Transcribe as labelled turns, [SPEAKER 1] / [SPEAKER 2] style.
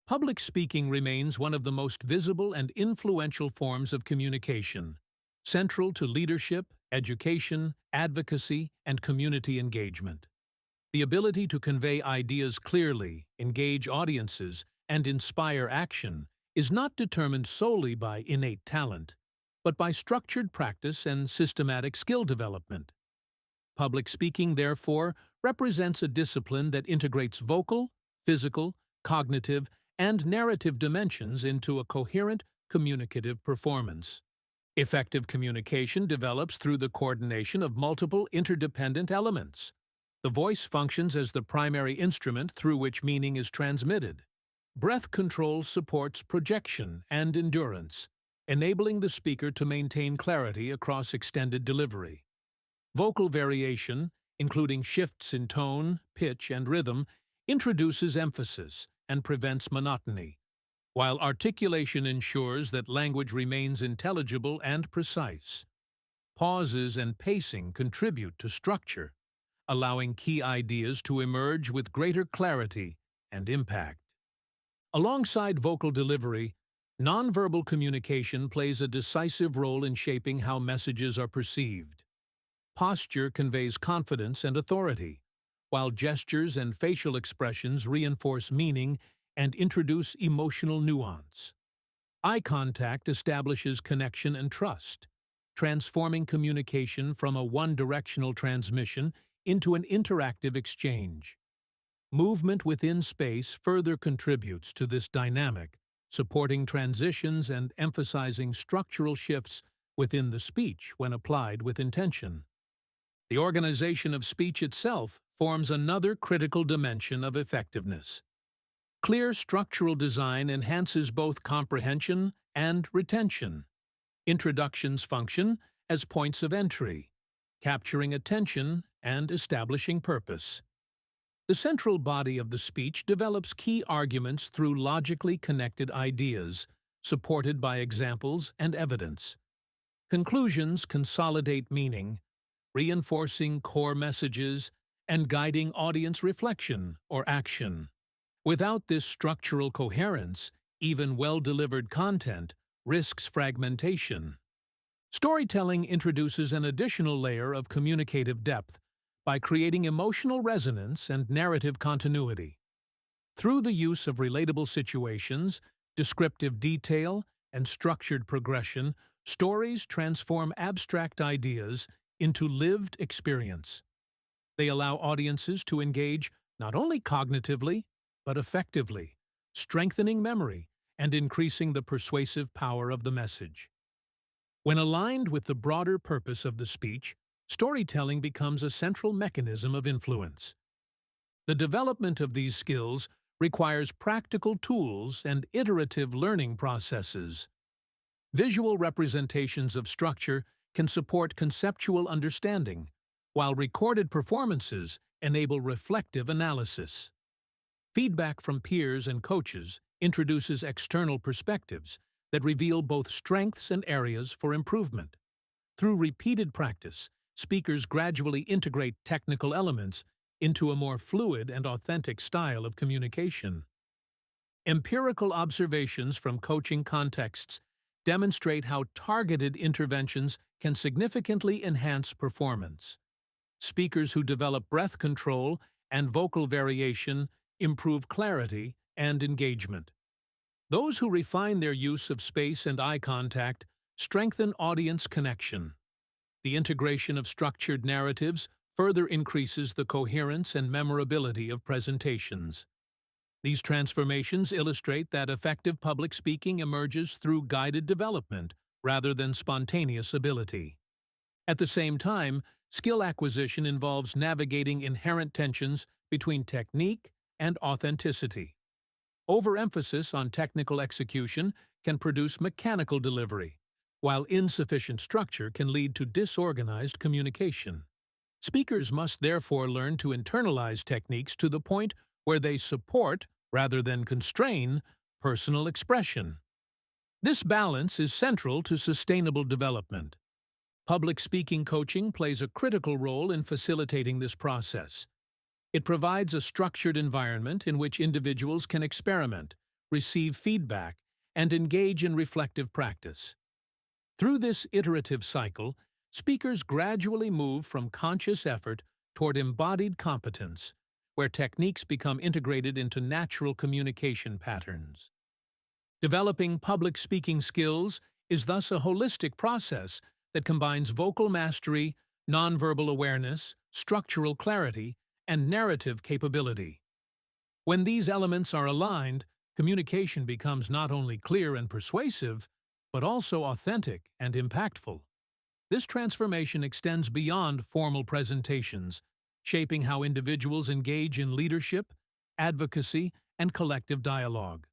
[SPEAKER 1] Public speaking remains one of the most visible and influential forms of communication, central to leadership, education, advocacy, and community engagement. The ability to convey ideas clearly, engage audiences, and inspire action is not determined solely by innate talent, but by structured practice and systematic skill development. Public speaking, therefore, represents a discipline that integrates vocal, physical, cognitive, and narrative dimensions into a coherent, communicative performance. Effective communication develops through the coordination of multiple interdependent elements. The voice functions as the primary instrument through which meaning is transmitted. Breath control supports projection and endurance, enabling the speaker to maintain clarity across extended delivery. Vocal variation, including shifts in tone, pitch, and rhythm, introduces emphasis and prevents monotony, while articulation ensures that language remains intelligible and precise. Pauses and pacing contribute to structure, allowing key ideas to emerge with greater clarity and impact. Alongside vocal delivery, nonverbal communication plays a decisive role in shaping how messages are perceived. Posture conveys confidence and authority, while gestures and facial expressions reinforce meaning and introduce emotional nuance. Eye contact establishes connection and trust, transforming communication from a one-directional transmission into an interactive exchange. Movement within space further contributes to this dynamic, supporting transitions and emphasizing structural shifts within the speech when applied with intention. The organization of speech itself forms another critical dimension of effectiveness. Clear structural design enhances both comprehension and retention. Introductions function as points of entry, capturing attention and establishing purpose. The central body of the speech develops key arguments through logically connected ideas, supported by examples and evidence. Conclusions consolidate meaning, reinforcing core messages and guiding audience reflection or action. Without this structural coherence, even well-delivered content risks fragmentation. Storytelling introduces an additional layer of communicative depth by creating emotional resonance and narrative continuity. Through the use of relatable situations, descriptive detail, and structured progression, stories transform abstract ideas into lived experience. They allow audiences to engage not only cognitively, but effectively, strengthening memory and increasing the persuasive power of the message. When aligned with the broader purpose of the speech, storytelling becomes a central mechanism of influence. The development of these skills requires practical tools and iterative learning processes. Visual representations of structure can support conceptual understanding, while recorded performances enable reflective analysis. Feedback from peers and coaches introduces external perspectives that reveal both strengths and areas for improvement. Through repeated practice, speakers gradually integrate technical elements into a more fluid and authentic style of communication. Empirical observations from coaching contexts demonstrate how targeted interventions can significantly enhance performance. Speakers who develop breath control and vocal variation improve clarity and engagement. Those who refine their use of space and eye contact strengthen audience connection. The integration of structured narratives further increases the coherence and memorability of presentations. These transformations illustrate that effective public speaking emerges through guided development rather than spontaneous ability. At the same time, skill acquisition involves navigating inherent tensions between technique and authenticity. Overemphasis on technical execution can produce mechanical delivery, while insufficient structure can lead to disorganized communication. Speakers must therefore learn to internalize techniques to the point where they support, rather than constrain, personal expression. This balance is central to sustainable development. Public speaking coaching plays a critical role in facilitating this process. It provides a structured environment in which individuals can experiment, receive feedback, and engage in reflective practice. Through this iterative cycle, speakers gradually move from conscious effort toward embodied competence, where techniques become integrated into natural communication patterns. Developing public speaking skills is thus a holistic process that combines vocal mastery, nonverbal awareness, structural clarity, and narrative capability. When these elements are aligned, communication becomes not only clear and persuasive, but also authentic and impactful. This transformation extends beyond formal presentations, shaping how individuals engage in leadership, advocacy, and collective dialogue.